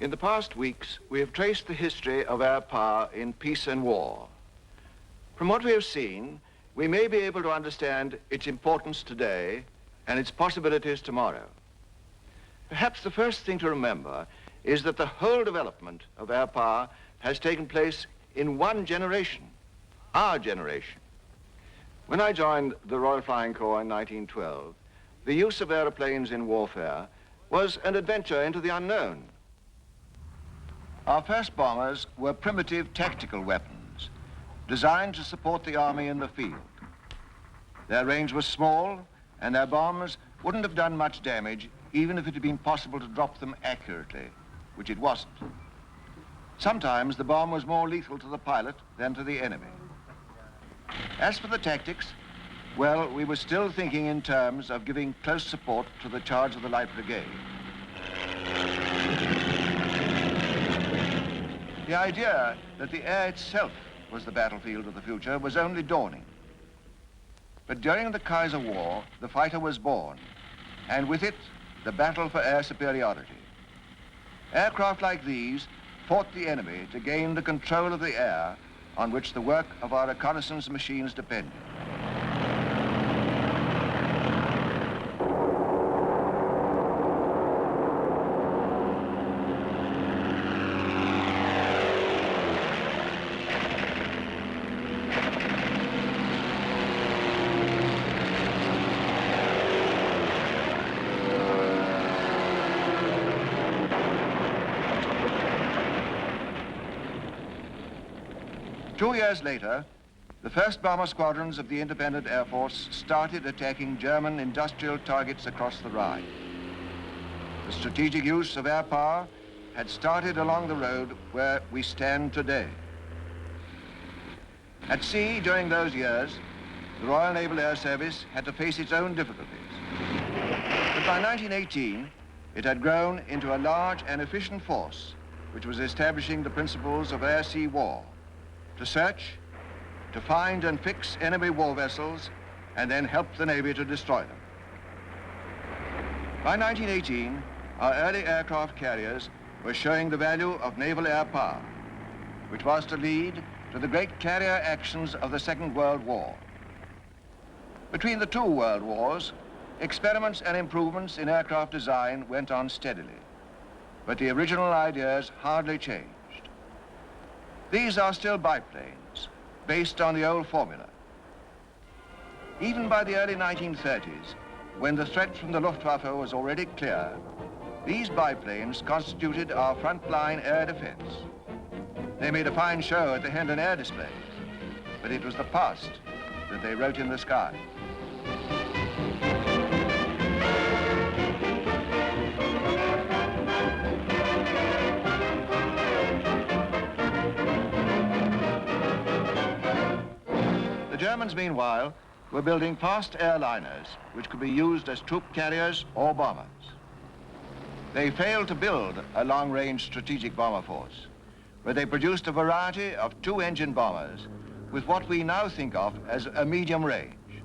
In the past weeks, we have traced the history of air power in peace and war. From what we have seen, we may be able to understand its importance today and its possibilities tomorrow. Perhaps the first thing to remember is that the whole development of air power has taken place in one generation, our generation. When I joined the Royal Flying Corps in 1912, the use of aeroplanes in warfare was an adventure into the unknown. Our first bombers were primitive tactical weapons designed to support the army in the field. Their range was small, and their bombs wouldn't have done much damage even if it had been possible to drop them accurately, which it wasn't. Sometimes the bomb was more lethal to the pilot than to the enemy. As for the tactics, well, we were still thinking in terms of giving close support to the charge of the Light Brigade. The idea that the air itself was the battlefield of the future was only dawning. But during the Kaiser War, the fighter was born, and with it, the battle for air superiority. Aircraft like these fought the enemy to gain the control of the air on which the work of our reconnaissance machines depended. Two years later, the first bomber squadrons of the independent Air Force started attacking German industrial targets across the Rhine. The strategic use of air power had started along the road where we stand today. At sea, during those years, the Royal Naval Air Service had to face its own difficulties. But by 1918, it had grown into a large and efficient force which was establishing the principles of air-sea war: to search, to find and fix enemy war vessels, and then help the Navy to destroy them. By 1918, our early aircraft carriers were showing the value of naval air power, which was to lead to the great carrier actions of the Second World War. Between the two world wars, experiments and improvements in aircraft design went on steadily, but the original ideas hardly changed. These are still biplanes, based on the old formula. Even by the early 1930s, when the threat from the Luftwaffe was already clear, these biplanes constituted our frontline air defense. They made a fine show at the Hendon Air Displays, but it was the past that they wrote in the sky. The Germans, meanwhile, were building fast airliners which could be used as troop carriers or bombers. They failed to build a long-range strategic bomber force, but they produced a variety of two-engine bombers with what we now think of as a medium range,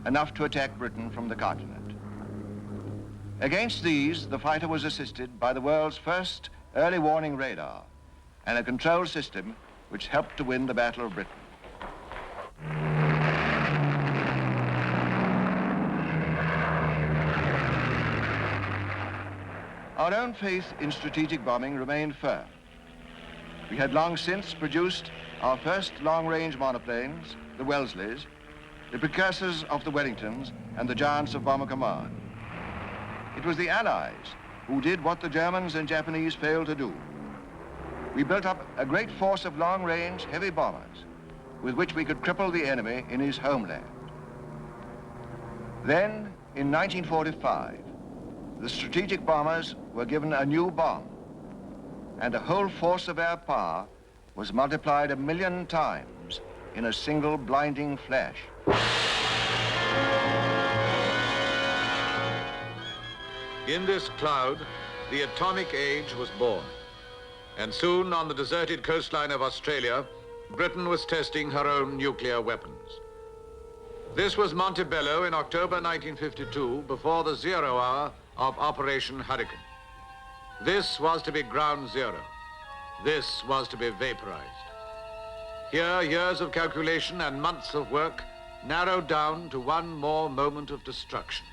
enough to attack Britain from the continent. Against these, the fighter was assisted by the world's first early warning radar and a control system which helped to win the Battle of Britain. Our own faith in strategic bombing remained firm. We had long since produced our first long-range monoplanes, the Welsleys, the precursors of the Wellingtons and the giants of bomber command. It was the Allies who did what the Germans and Japanese failed to do. We built up a great force of long-range heavy bombers with which we could cripple the enemy in his homeland. Then, in 1945, the strategic bombers were given a new bomb, and the whole force of air power was multiplied 1,000,000 times in a single blinding flash. In this cloud, the atomic age was born. And soon, on the deserted coastline of Australia, Britain was testing her own nuclear weapons. This was Montebello in October 1952, before the 0 hour of Operation Hurricane. This was to be ground zero. This was to be vaporized. Here, years of calculation and months of work narrowed down to one more moment of destruction.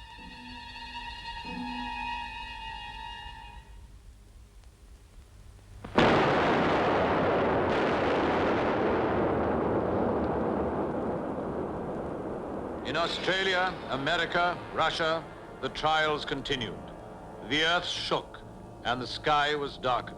In Australia, America, Russia, the trials continued. The earth shook and the sky was darkened.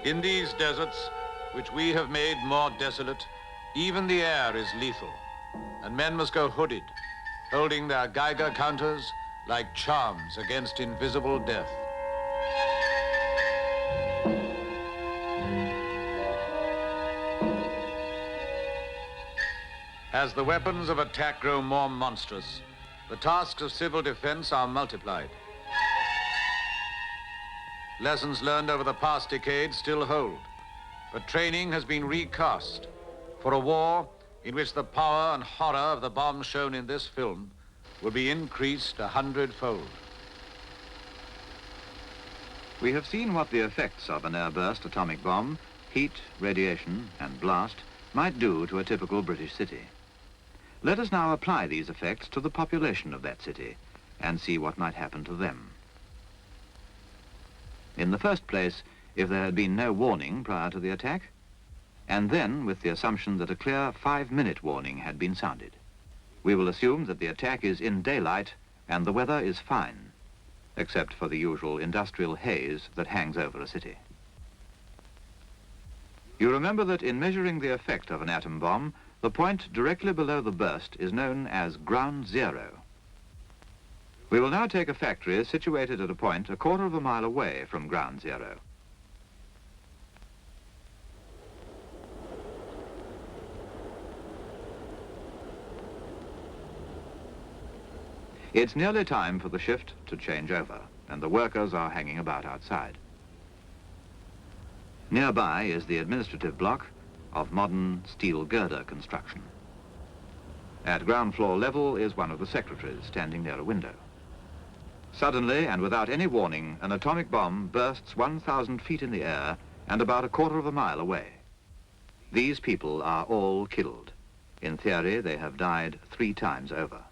In these deserts, which we have made more desolate, even the air is lethal, and men must go hooded, holding their Geiger counters like charms against invisible death. As the weapons of attack grow more monstrous, the tasks of civil defense are multiplied. Lessons learned over the past decade still hold, but training has been recast for a war in which the power and horror of the bombs shown in this film will be increased 100-fold. We have seen what the effects of an airburst atomic bomb, heat, radiation, and blast might do to a typical British city. Let us now apply these effects to the population of that city and see what might happen to them. In the first place, if there had been no warning prior to the attack, and then with the assumption that a clear 5-minute warning had been sounded. We will assume that the attack is in daylight and the weather is fine, except for the usual industrial haze that hangs over a city. You remember that in measuring the effect of an atom bomb, the point directly below the burst is known as ground zero. We will now take a factory situated at a point 1/4 of a mile away from ground zero. It's nearly time for the shift to change over, and the workers are hanging about outside. Nearby is the administrative block of modern steel girder construction. At ground floor level is one of the secretaries standing near a window. Suddenly, and without any warning, an atomic bomb bursts 1,000 feet in the air and about 1/4 of a mile away. These people are all killed. In theory, they have died 3 times over.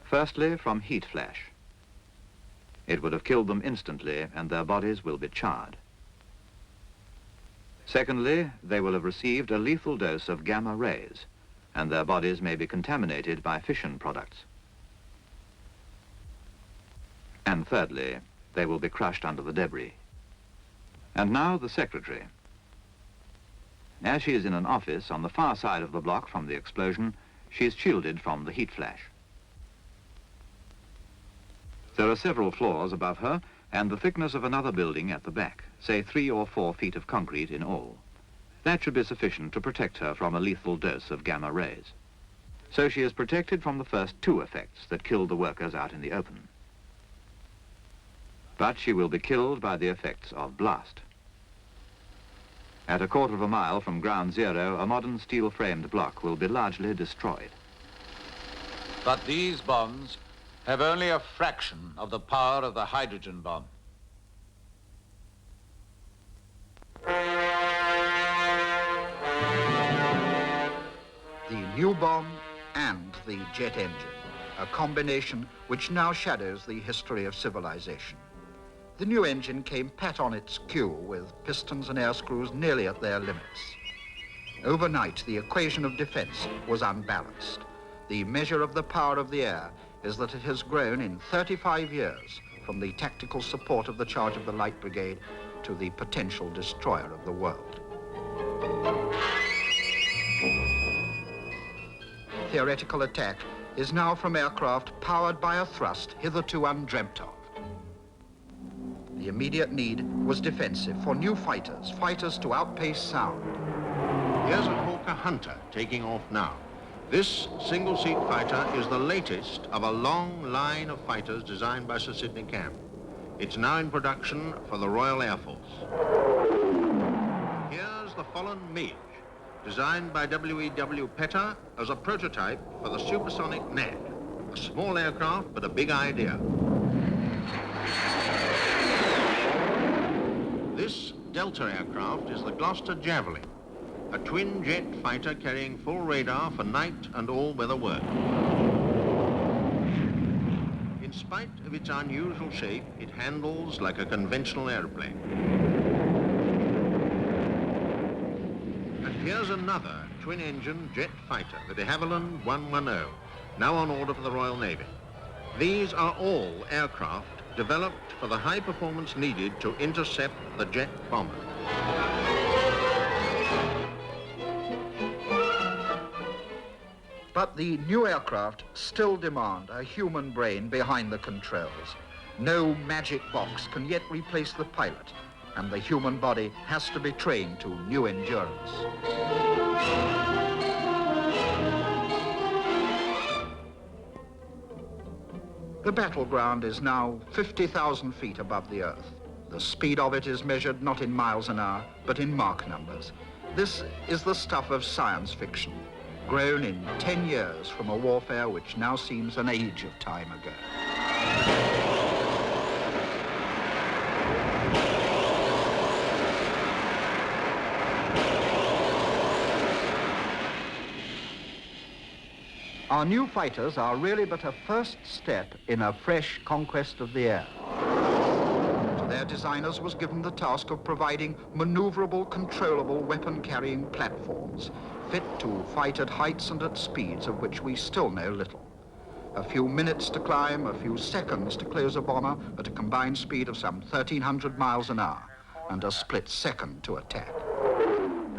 Firstly, from heat flash. It would have killed them instantly, and their bodies will be charred. Secondly, they will have received a lethal dose of gamma rays, and their bodies may be contaminated by fission products. And thirdly, they will be crushed under the debris. And now the secretary. As she is in an office on the far side of the block from the explosion, she is shielded from the heat flash. There are several floors above her and the thickness of another building at the back, say 3 or 4 feet of concrete in all. That should be sufficient to protect her from a lethal dose of gamma rays. So she is protected from the first 2 effects that killed the workers out in the open. But she will be killed by the effects of blast. At 1/4 of a mile from ground zero, a modern steel-framed block will be largely destroyed. But these bombs have only a fraction of the power of the hydrogen bomb. The new bomb and the jet engine, a combination which now shadows the history of civilization. The new engine came pat on its cue with pistons and air screws nearly at their limits. Overnight, the equation of defense was unbalanced. The measure of the power of the air is that it has grown in 35 years from the tactical support of the charge of the Light Brigade to the potential destroyer of the world. Theoretical attack is now from aircraft powered by a thrust hitherto undreamt of. The immediate need was defensive for new fighters, fighters to outpace sound. Here's a Hawker Hunter taking off now. This single-seat fighter is the latest of a long line of fighters designed by Sir Sidney Camp. It's now in production for the Royal Air Force. Here's the Folland Midge, designed by WWII Petter as a prototype for the supersonic Gnat. A small aircraft, but a big idea. This Delta aircraft is the Gloucester Javelin, a twin-jet fighter carrying full radar for night and all-weather work. In spite of its unusual shape, it handles like a conventional airplane. And here's another twin-engine jet fighter, the de Havilland 110, now on order for the Royal Navy. These are all aircraft developed for the high performance needed to intercept the jet bomber. But the new aircraft still demand a human brain behind the controls. No magic box can yet replace the pilot, and the human body has to be trained to new endurance. The battleground is now 50,000 feet above the earth. The speed of it is measured not in miles an hour, but in Mach numbers. This is the stuff of science fiction, grown in 10 years from a warfare which now seems an age of time ago. Our new fighters are really but a first step in a fresh conquest of the air. To their designers was given the task of providing maneuverable, controllable weapon-carrying platforms, fit to fight at heights and at speeds of which we still know little. A few minutes to climb, a few seconds to close a bomber at a combined speed of some 1,300 miles an hour, and a split second to attack.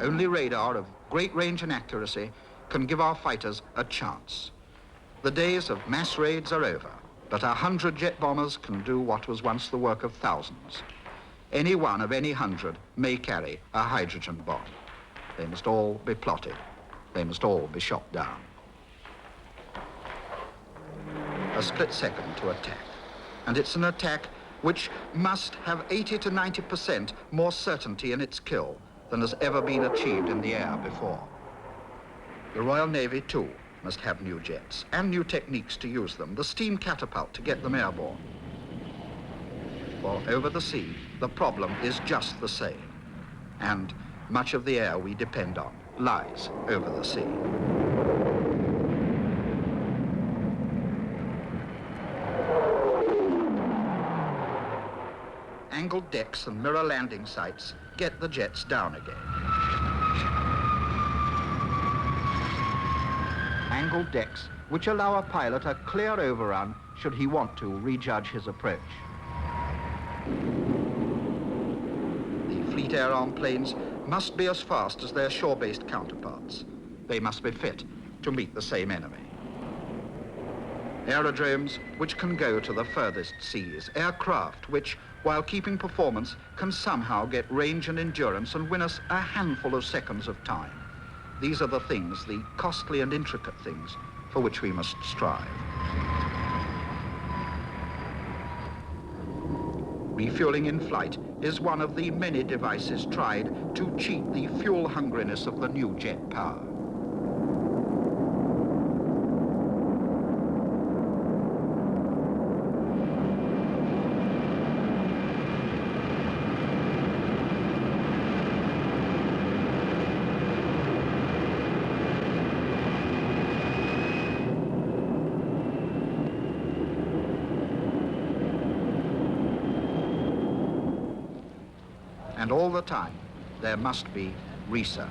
Only radar of great range and accuracy can give our fighters a chance. The days of mass raids are over, but 100 jet bombers can do what was once the work of thousands. Any one of any 100 may carry a hydrogen bomb. They must all be plotted. They must all be shot down. A split second to attack. And it's an attack which must have 80 to 90% more certainty in its kill than has ever been achieved in the air before. The Royal Navy, too, must have new jets and new techniques to use them, the steam catapult to get them airborne. For over the sea, the problem is just the same. And much of the air we depend on lies over the sea. Angled decks and mirror landing sites get the jets down again. Angled decks which allow a pilot a clear overrun should he want to rejudge his approach. The Fleet Air Arm planes must be as fast as their shore-based counterparts. They must be fit to meet the same enemy. Aerodromes which can go to the furthest seas. Aircraft which, while keeping performance, can somehow get range and endurance and win us a handful of seconds of time. These are the things, the costly and intricate things, for which we must strive. Refueling in flight is one of the many devices tried to cheat the fuel hungriness of the new jet power. And all the time, there must be research.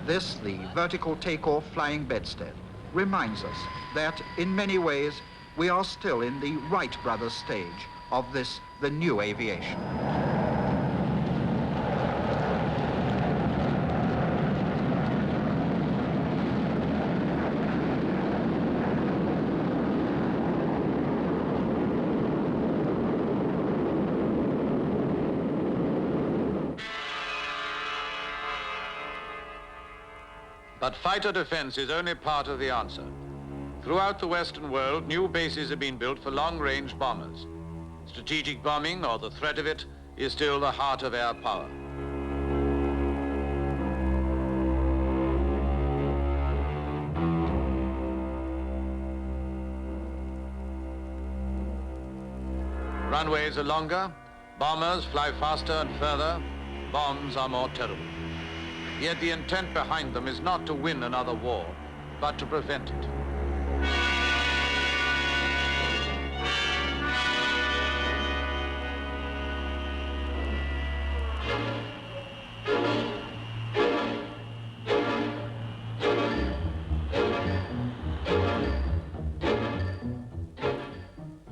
This, the vertical takeoff flying bedstead, reminds us that in many ways, we are still in the Wright brothers stage of this, the new aviation. But fighter defense is only part of the answer. Throughout the Western world, new bases have been built for long-range bombers. Strategic bombing, or the threat of it, is still the heart of air power. Runways are longer, bombers fly faster and further, bombs are more terrible. Yet the intent behind them is not to win another war, but to prevent it.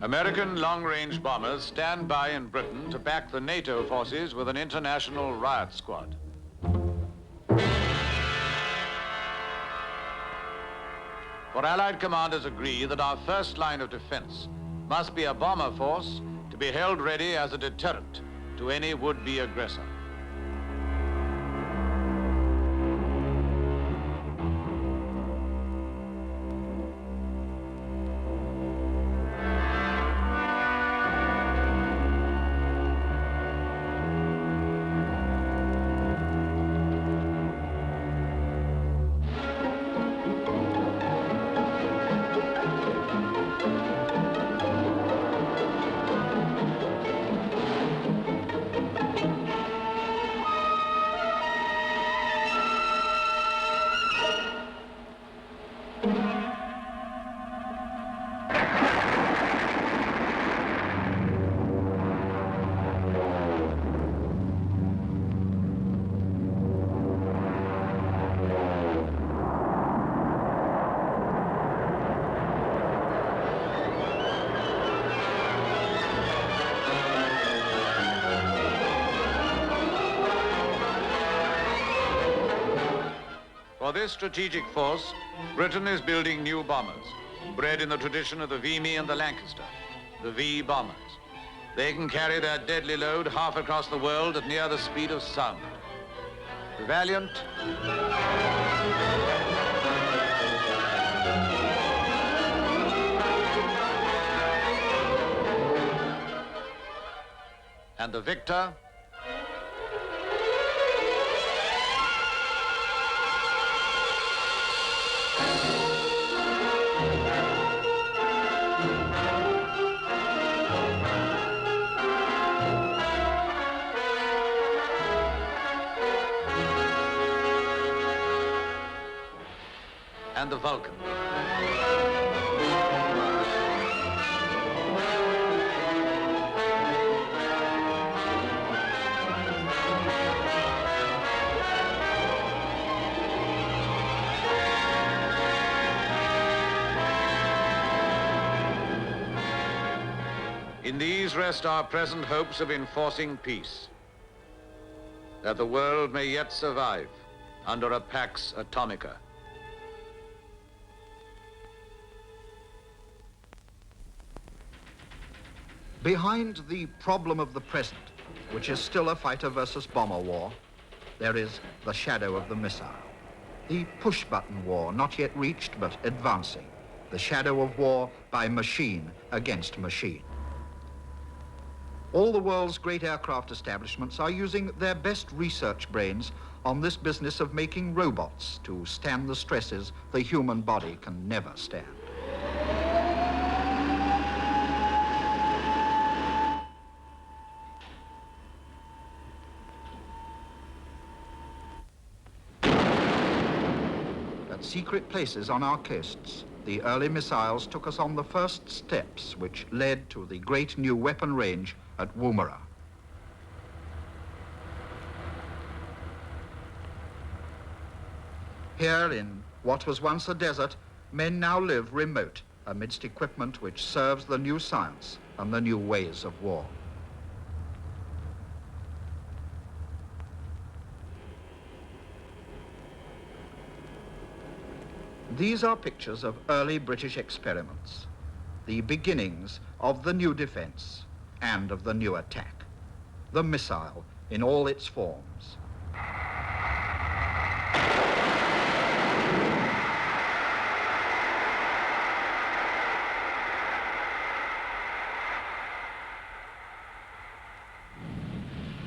American long-range bombers stand by in Britain to back the NATO forces with an international riot squad. For Allied commanders agree that our first line of defense must be a bomber force to be held ready as a deterrent to any would-be aggressor. For this strategic force, Britain is building new bombers, bred in the tradition of the Vimy and the Lancaster, the V bombers. They can carry their deadly load half across the world at near the speed of sound. The Valiant, and the Victor, and the Vulcan. In these rest our present hopes of enforcing peace, that the world may yet survive under a Pax Atomica. Behind the problem of the present, which is still a fighter versus bomber war, there is the shadow of the missile. The push-button war, not yet reached but advancing. The shadow of war by machine against machine. All the world's great aircraft establishments are using their best research brains on this business of making robots to stand the stresses the human body can never stand. At secret places on our coasts, the early missiles took us on the first steps which led to the great new weapon range at Woomera. Here, in what was once a desert, men now live remote amidst equipment which serves the new science and the new ways of war. These are pictures of early British experiments, the beginnings of the new defense and of the new attack, the missile in all its forms.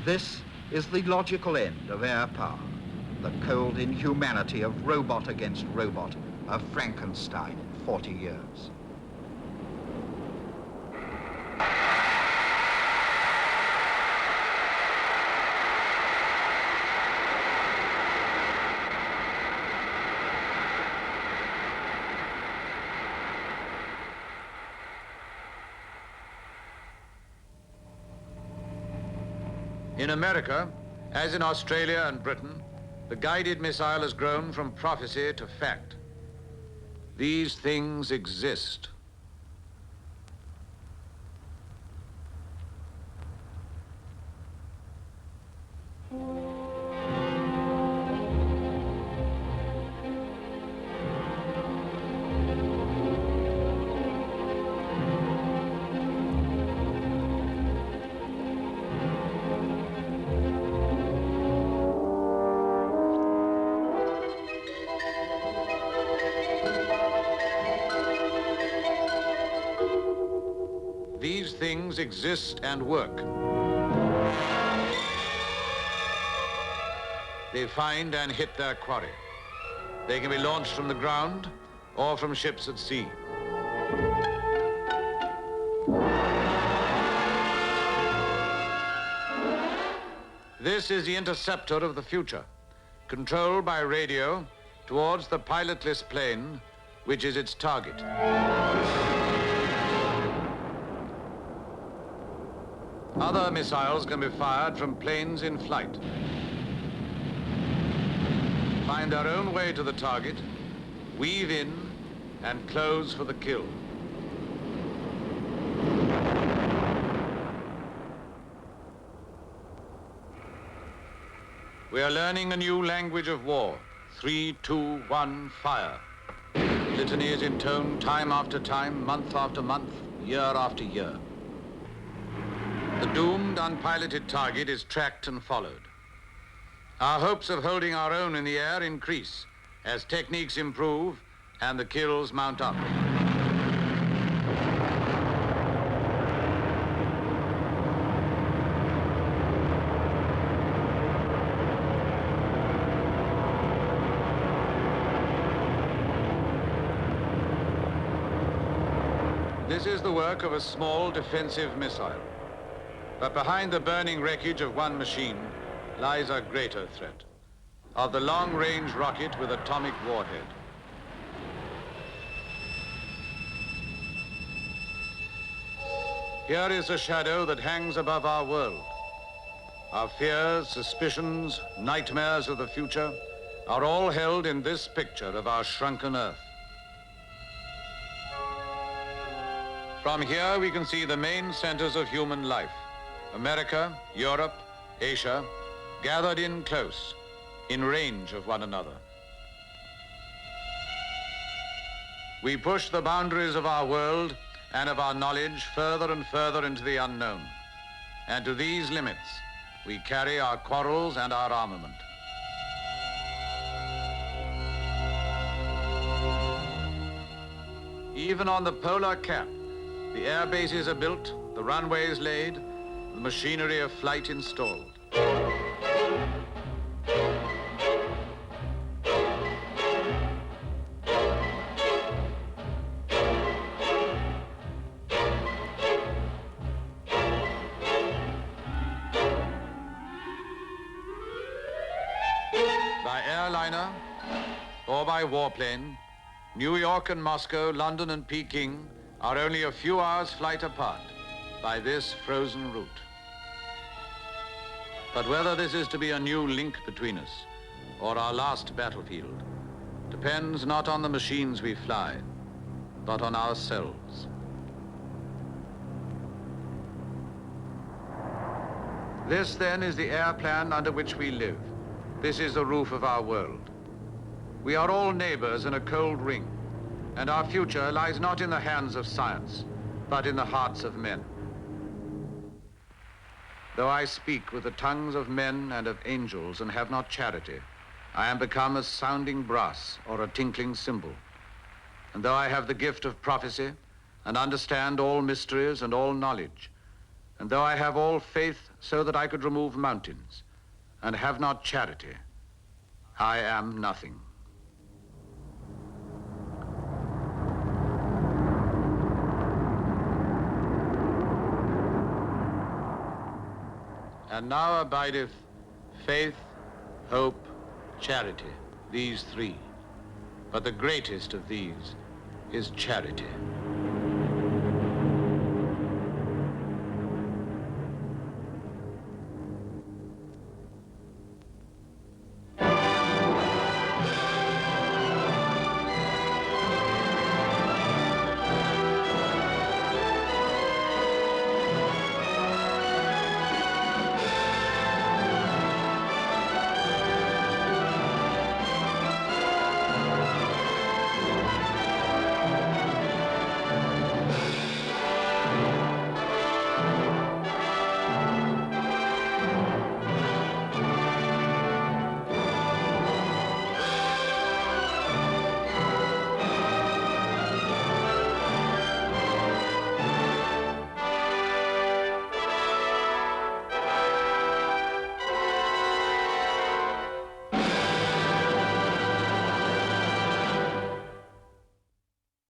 This is the logical end of air power, the cold inhumanity of robot against robot, a Frankenstein in 40 years. In America, as in Australia and Britain, the guided missile has grown from prophecy to fact. These things exist. These things exist and work. They find and hit their quarry. They can be launched from the ground or from ships at sea. This is the interceptor of the future, controlled by radio towards the pilotless plane, which is its target. Other missiles can be fired from planes in flight. Find their own way to the target, weave in, and close for the kill. We are learning a new language of war. 3, 2, 1, fire. Litany is intoned time after time, month after month, year after year. The doomed, unpiloted target is tracked and followed. Our hopes of holding our own in the air increase as techniques improve and the kills mount up. This is the work of a small defensive missile. But behind the burning wreckage of one machine lies a greater threat, of the long-range rocket with atomic warhead. Here is a shadow that hangs above our world. Our fears, suspicions, nightmares of the future are all held in this picture of our shrunken Earth. From here we can see the main centers of human life. America, Europe, Asia, gathered in close, in range of one another. We push the boundaries of our world and of our knowledge further and further into the unknown. And to these limits, we carry our quarrels and our armament. Even on the polar cap, the air bases are built, the runways laid, the machinery of flight installed. By airliner or by warplane, New York and Moscow, London and Peking are only a few hours' flight apart by this frozen route. But whether this is to be a new link between us or our last battlefield depends not on the machines we fly, but on ourselves. This, then, is the air plan under which we live. This is the roof of our world. We are all neighbors in a cold ring, and our future lies not in the hands of science, but in the hearts of men. Though I speak with the tongues of men and of angels and have not charity, I am become as sounding brass or a tinkling cymbal. And though I have the gift of prophecy and understand all mysteries and all knowledge, And though I have all faith so that I could remove mountains, and have not charity, I am nothing. And now abideth faith, hope, charity, these three. But the greatest of these is charity.